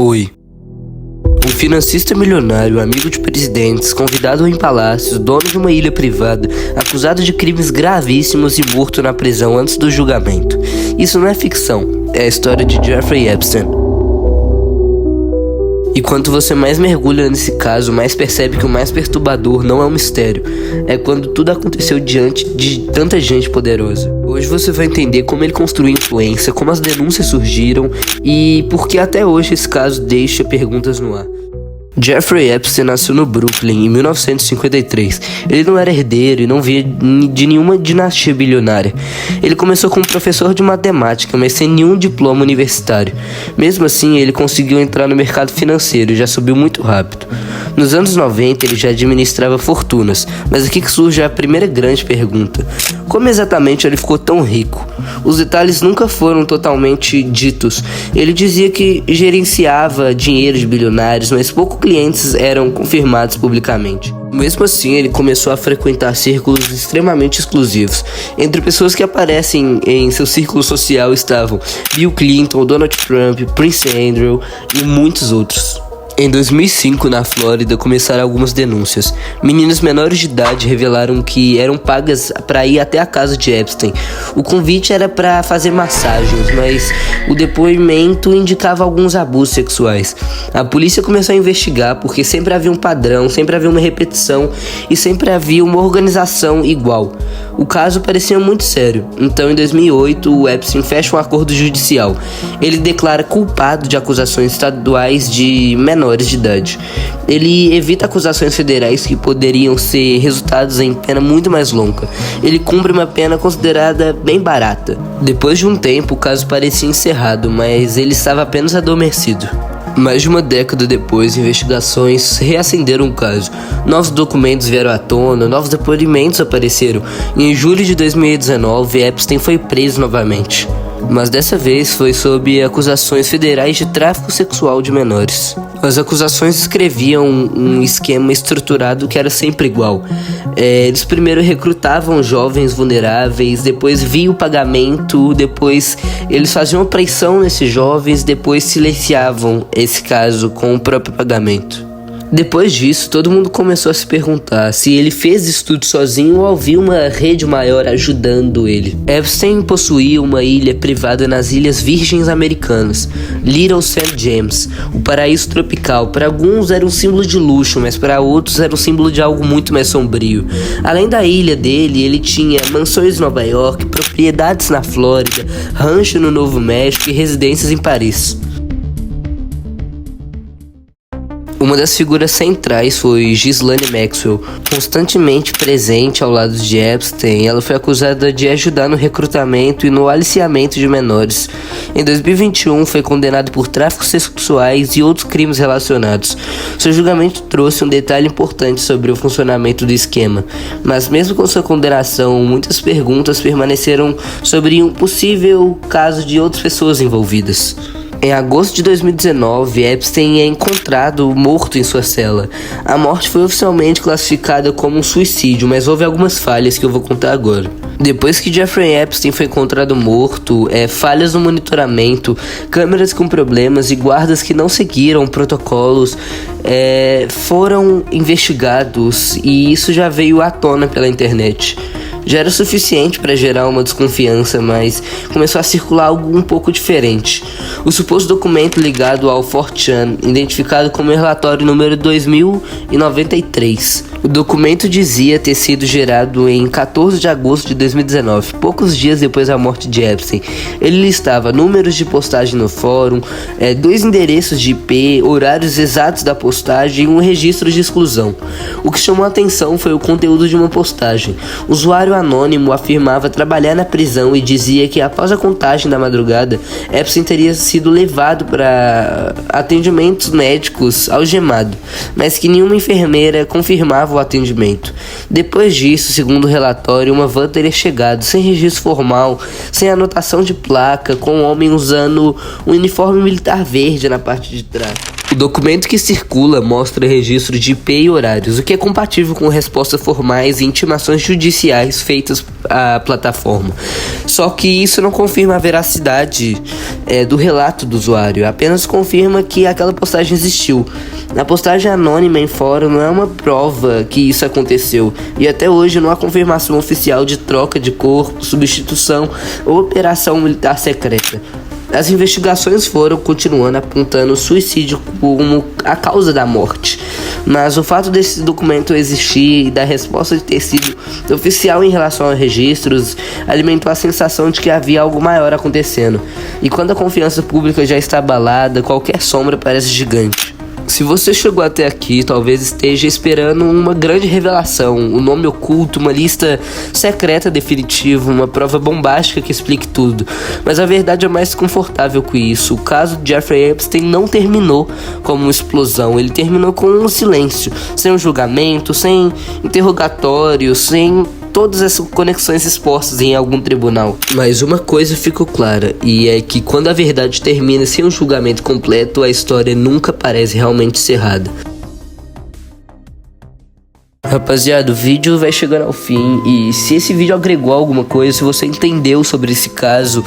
Oi. Um financista milionário, amigo de presidentes, convidado em palácios, dono de uma ilha privada, acusado de crimes gravíssimos e morto na prisão antes do julgamento. Isso não é ficção, é a história de Jeffrey Epstein. E quanto você mais mergulha nesse caso, mais percebe que o mais perturbador não é um mistério. É quando tudo aconteceu diante de tanta gente poderosa. Hoje você vai entender como ele construiu influência, como as denúncias surgiram e por que até hoje esse caso deixa perguntas no ar. Jeffrey Epstein nasceu no Brooklyn em 1953. Ele não era herdeiro e não vinha de nenhuma dinastia bilionária. Ele começou como professor de matemática, mas sem nenhum diploma universitário. Mesmo assim, ele conseguiu entrar no mercado financeiro e já subiu muito rápido. Nos anos 90, ele já administrava fortunas, mas aqui que surge a primeira grande pergunta: como exatamente ele ficou tão rico? Os detalhes nunca foram totalmente ditos. Ele dizia que gerenciava dinheiro de bilionários, mas poucos clientes eram confirmados publicamente. Mesmo assim, ele começou a frequentar círculos extremamente exclusivos. Entre pessoas que aparecem em seu círculo social estavam Bill Clinton, Donald Trump, Prince Andrew e muitos outros. Em 2005, na Flórida, começaram algumas denúncias. Meninas menores de idade revelaram que eram pagas para ir até a casa de Epstein. O convite era para fazer massagens, mas o depoimento indicava alguns abusos sexuais. A polícia começou a investigar porque sempre havia um padrão, sempre havia uma repetição e sempre havia uma organização igual. O caso parecia muito sério. Então, em 2008, o Epstein fecha um acordo judicial. Ele declara culpado de acusações estaduais de menores de idade. Ele evita acusações federais que poderiam ser resultados em pena muito mais longa. Ele cumpre uma pena considerada bem barata. Depois de um tempo, o caso parecia encerrado, mas ele estava apenas adormecido. Mais de uma década depois, investigações reacenderam o caso. Novos documentos vieram à tona, novos depoimentos apareceram. E em julho de 2019, Epstein foi preso novamente. Mas dessa vez foi sob acusações federais de tráfico sexual de menores. As acusações descreviam um esquema estruturado que era sempre igual. Eles primeiro recrutavam jovens vulneráveis, depois via o pagamento, depois eles faziam pressão nesses jovens, depois silenciavam esse caso com o próprio pagamento. Depois disso, todo mundo começou a se perguntar se ele fez isso tudo sozinho ou havia uma rede maior ajudando ele. Epstein possuía uma ilha privada nas Ilhas Virgens Americanas, Little St. James, o paraíso tropical. Para alguns era um símbolo de luxo, mas para outros era um símbolo de algo muito mais sombrio. Além da ilha dele, ele tinha mansões em Nova York, propriedades na Flórida, rancho no Novo México e residências em Paris. Uma das figuras centrais foi Ghislaine Maxwell. Constantemente presente ao lado de Epstein, ela foi acusada de ajudar no recrutamento e no aliciamento de menores. Em 2021, foi condenada por tráficos sexuais e outros crimes relacionados. Seu julgamento trouxe um detalhe importante sobre o funcionamento do esquema, mas mesmo com sua condenação, muitas perguntas permaneceram sobre um possível caso de outras pessoas envolvidas. Em agosto de 2019, Epstein é encontrado morto em sua cela. A morte foi oficialmente classificada como um suicídio, mas houve algumas falhas que eu vou contar agora. Depois que Jeffrey Epstein foi encontrado morto, falhas no monitoramento, câmeras com problemas e guardas que não seguiram protocolos foram investigados, e isso já veio à tona pela internet. Já era suficiente para gerar uma desconfiança, mas começou a circular algo um pouco diferente. O suposto documento ligado ao 4chan, identificado como relatório número 2093. O documento dizia ter sido gerado em 14 de agosto de 2019, poucos dias depois da morte de Epstein. Ele listava números de postagem no fórum, 2 endereços de IP, horários exatos da postagem e um registro de exclusão. O que chamou a atenção foi o conteúdo de uma postagem. O usuário anônimo afirmava trabalhar na prisão e dizia que após a contagem da madrugada, Epstein teria sido levado para atendimentos médicos algemado, mas que nenhuma enfermeira confirmava o atendimento. Depois disso, segundo o relatório, uma van teria chegado sem registro formal, sem anotação de placa, com um homem usando um uniforme militar verde na parte de trás. O documento que circula mostra registro de IP e horários, o que é compatível com respostas formais e intimações judiciais feitas à plataforma. Só que isso não confirma a veracidade do relato do usuário, apenas confirma que aquela postagem existiu. A postagem anônima em fórum não é uma prova que isso aconteceu, e até hoje não há confirmação oficial de troca de corpo, substituição ou operação militar secreta. As investigações foram continuando apontando o suicídio como a causa da morte, mas o fato desse documento existir e da resposta de ter sido oficial em relação aos registros alimentou a sensação de que havia algo maior acontecendo, e quando a confiança pública já está abalada, qualquer sombra parece gigante. Se você chegou até aqui, talvez esteja esperando uma grande revelação, um nome oculto, uma lista secreta definitiva, uma prova bombástica que explique tudo. Mas a verdade é mais confortável que isso. O caso de Jeffrey Epstein não terminou como uma explosão, ele terminou com um silêncio, sem um julgamento, sem interrogatório, sem todas essas conexões expostas em algum tribunal. Mas uma coisa ficou clara, e é que quando a verdade termina sem um julgamento completo, a história nunca parece realmente encerrada. Rapaziada, o vídeo vai chegando ao fim, e se esse vídeo agregou alguma coisa, se você entendeu sobre esse caso,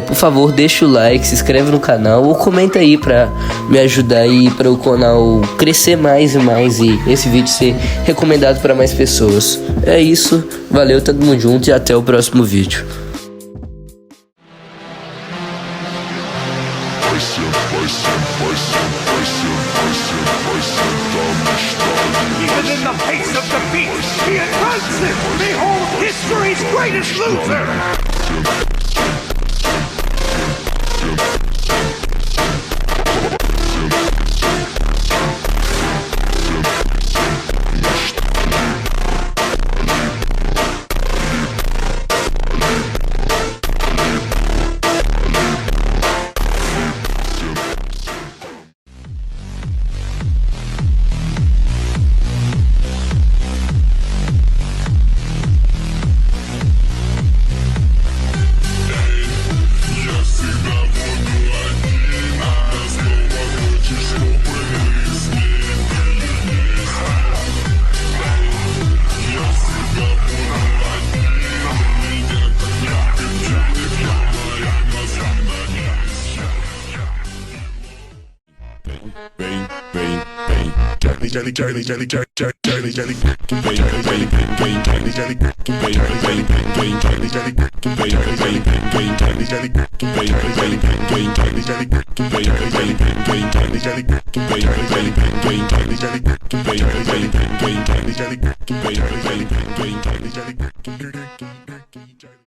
por favor, deixa o like, se inscreve no canal ou comenta aí pra me ajudar aí para o canal crescer mais e mais e esse vídeo ser recomendado para mais pessoas. É isso, valeu, todo mundo junto e até o próximo vídeo. Even in the face of defeat, he advances! Behold, history's greatest loser! Jelly, jelly, jelly, jelly, jelly, jelly, jelly, jelly, jelly, jelly, jelly, jelly, jelly, jelly,